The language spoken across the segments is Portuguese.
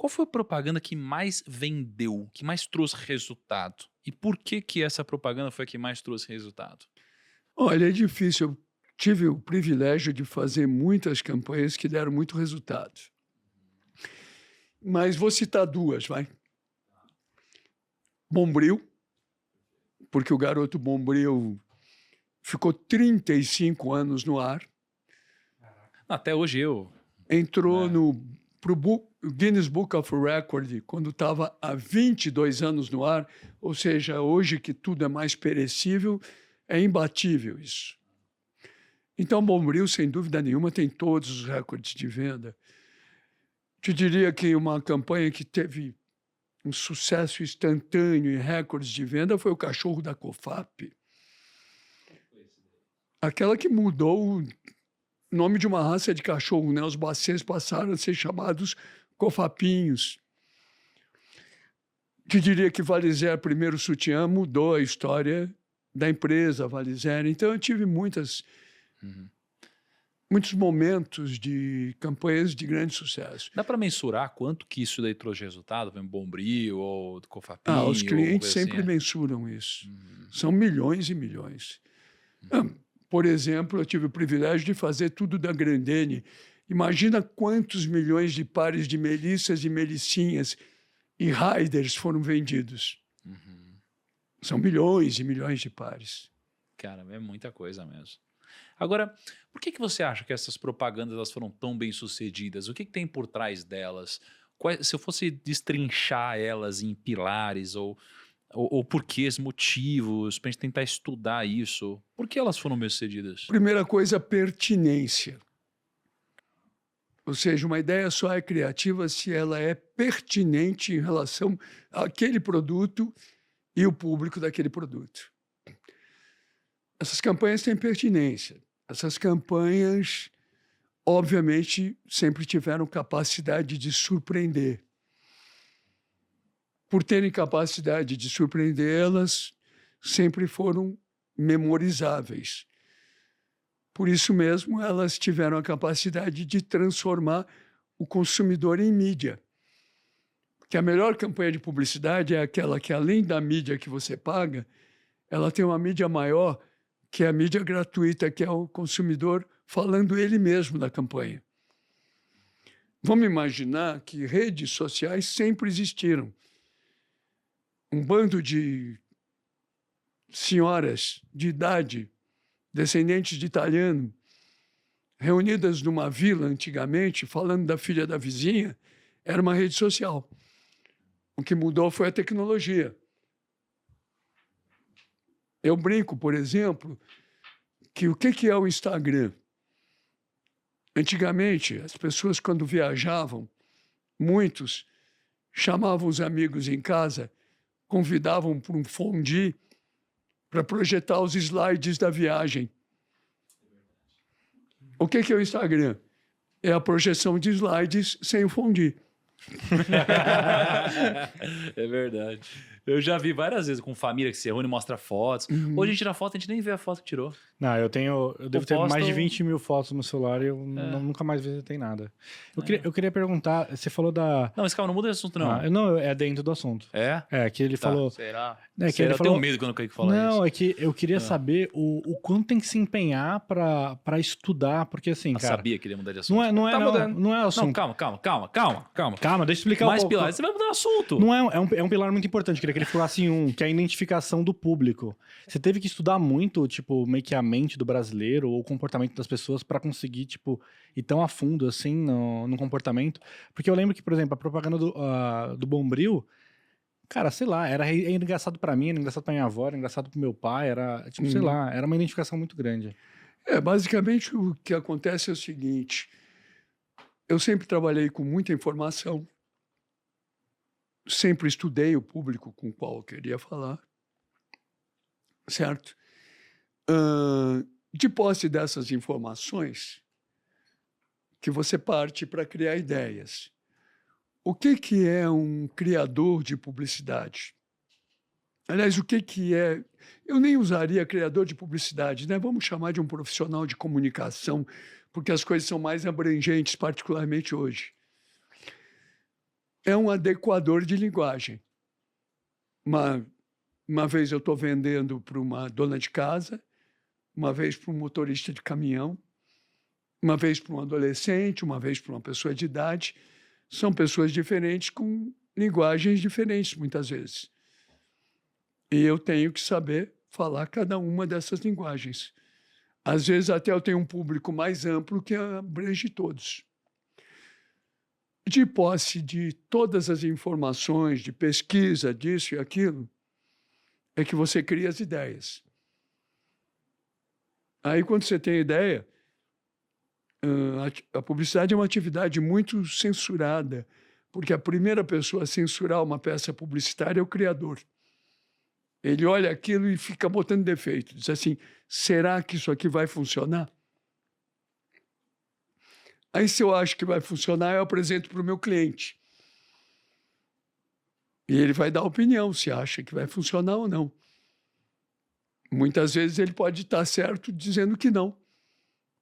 qual foi a propaganda que mais vendeu, que mais trouxe resultado? E por que que essa propaganda foi a que mais trouxe resultado? Olha, é difícil. Eu tive o privilégio de fazer muitas campanhas que deram muito resultado. Mas vou citar 2, vai. Bombril, porque o garoto Bombril ficou 35 anos no ar, Até hoje eu, entrou né? no pro Guinness Book of Record quando estava há 22 anos no ar, ou seja, hoje que tudo é mais perecível, é imbatível isso. Então, Bombril, sem dúvida nenhuma, tem todos os recordes de venda. Te diria que uma campanha que teve um sucesso instantâneo e recordes de venda foi o cachorro da Cofap. Aquela que mudou o nome de uma raça de cachorro, né? Os bacês passaram a ser chamados cofapinhos. Te diria que Valizer, primeiro sutiã, mudou a história da empresa Valizer. Então, eu tive muitos momentos de campanhas de grande sucesso. Dá para mensurar quanto que isso daí trouxe resultado? Foi um Bombril ou do Os Cofapinho ou clientes coisa assim? sempre mensuram isso. São milhões e milhões. Por exemplo, eu tive o privilégio de fazer tudo da Grandene. Imagina quantos milhões de pares de melissas e melicinhas e riders foram vendidos. São milhões e milhões de pares. Cara, é muita coisa mesmo. Agora, por que que você acha que essas propagandas elas foram tão bem sucedidas? O que que tem por trás delas? Se eu fosse destrinchar elas em pilares ou porquês, motivos, para a gente tentar estudar isso, por que elas foram bem sucedidas? Primeira coisa, pertinência. Ou seja, uma ideia só é criativa se ela é pertinente em relação àquele produto e o público daquele produto. Essas campanhas têm pertinência. Essas campanhas, obviamente, sempre tiveram capacidade de surpreender. Por terem capacidade de surpreender, elas sempre foram memorizáveis. Por isso mesmo, elas tiveram a capacidade de transformar o consumidor em mídia. Porque a melhor campanha de publicidade é aquela que, além da mídia que você paga, ela tem uma mídia maior, que é a mídia gratuita, que é o consumidor falando ele mesmo da campanha. Vamos imaginar que redes sociais sempre existiram. Um bando de senhoras de idade, descendentes de italiano, reunidas numa vila antigamente, falando da filha da vizinha, era uma rede social. O que mudou foi a tecnologia. Eu brinco, por exemplo, que o que é o Instagram? Antigamente, as pessoas, quando viajavam, muitos chamavam os amigos em casa, convidavam para um fondue para projetar os slides da viagem. O que é o Instagram? É a projeção de slides sem o fondue. É verdade. Eu já vi várias vezes com família que se reúne e mostra fotos. Hoje a gente tira foto, a gente nem vê a foto que tirou. Não, eu devo ter posto- mais de 20 mil fotos no celular e eu nunca mais visitei nada. Eu queria perguntar, você falou da... Não, mas calma, não muda de assunto não. Não, é dentro do assunto. É? É, que ele Tá. falou... Será? É, que Será? ele Eu falou... tenho medo quando eu Kaique fala isso. Não, é que eu queria saber o quanto tem que se empenhar pra estudar, porque assim, Eu cara... sabia que ele ia mudar de assunto. Não é Não, assunto. calma. Calma, deixa eu explicar Mais um pouco. pilares, você vai mudar o assunto. Não é um pilar muito importante. Queria que ele falasse que é a identificação do público. Você teve que estudar muito, tipo, meio que a mente do brasileiro ou o comportamento das pessoas pra conseguir, tipo, ir tão a fundo, assim, no comportamento. Porque eu lembro que, por exemplo, a propaganda do Bombril, cara, sei lá, era engraçado pra mim, era engraçado pra minha avó, era engraçado pro meu pai, era, tipo, sei lá, era uma identificação muito grande. Basicamente o que acontece é o seguinte, eu sempre trabalhei com muita informação, sempre estudei o público com o qual eu queria falar, certo? De posse dessas informações, que você parte para criar ideias. O que é um criador de publicidade? Aliás, o que é... Eu nem usaria criador de publicidade, né? Vamos chamar de um profissional de comunicação, porque as coisas são mais abrangentes, particularmente hoje. é um adequador de linguagem. Uma vez eu estou vendendo para uma dona de casa, uma vez para um motorista de caminhão, uma vez para um adolescente, uma vez para uma pessoa de idade. São pessoas diferentes com linguagens diferentes, muitas vezes. E eu tenho que saber falar cada uma dessas linguagens. Às vezes até eu tenho um público mais amplo que abrange todos. De posse de todas as informações, de pesquisa, disso e aquilo, é que você cria as ideias. Aí, quando você tem ideia, a publicidade é uma atividade muito censurada, porque a primeira pessoa a censurar uma peça publicitária é o criador. Ele olha aquilo e fica botando defeito. Diz assim, será que isso aqui vai funcionar? Aí, se eu acho que vai funcionar, eu apresento para o meu cliente. E ele vai dar opinião, se acha que vai funcionar ou não. Muitas vezes ele pode estar certo dizendo que não,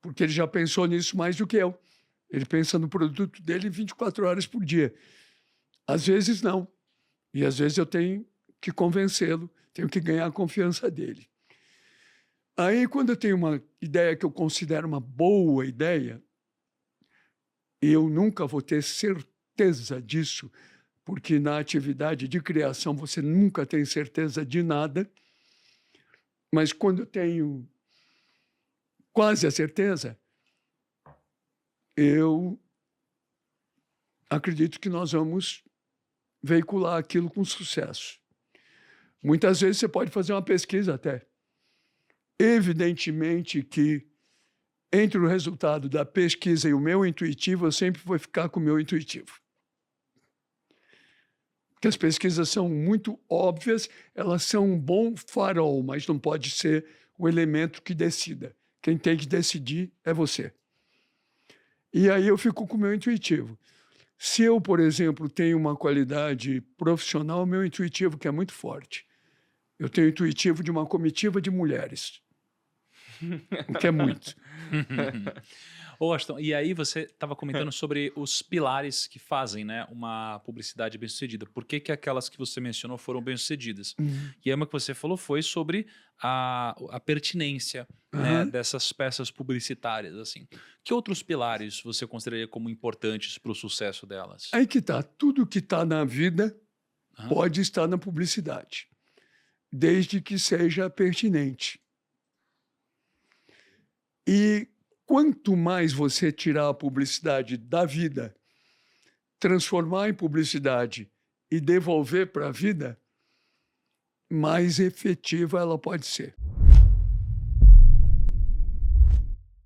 porque ele já pensou nisso mais do que eu. Ele pensa no produto dele 24 horas por dia. Às vezes não. E às vezes eu tenho que convencê-lo, tenho que ganhar a confiança dele. Aí, quando eu tenho uma ideia que eu considero uma boa ideia, eu nunca vou ter certeza disso, porque na atividade de criação você nunca tem certeza de nada, mas quando eu tenho quase a certeza, eu acredito que nós vamos veicular aquilo com sucesso. Muitas vezes você pode fazer uma pesquisa até. Evidentemente que entre o resultado da pesquisa e o meu intuitivo, eu sempre vou ficar com o meu intuitivo. Porque as pesquisas são muito óbvias, elas são um bom farol, mas não pode ser o elemento que decida. Quem tem que decidir é você. E aí eu fico com o meu intuitivo. Se eu, por exemplo, tenho uma qualidade profissional, o meu intuitivo que é muito forte. Eu tenho o intuitivo de uma comitiva de mulheres. O que é muito. Ô, Aston, e aí você estava comentando sobre os pilares que fazem, né, uma publicidade bem-sucedida. Por que que aquelas que você mencionou foram bem-sucedidas? E aí uma que você falou foi sobre a pertinência, né, dessas peças publicitárias. Assim. Que outros pilares você consideraria como importantes para o sucesso delas? Aí que está. Tudo que está na vida pode estar na publicidade, desde que seja pertinente. E quanto mais você tirar a publicidade da vida, transformar em publicidade e devolver para a vida, mais efetiva ela pode ser.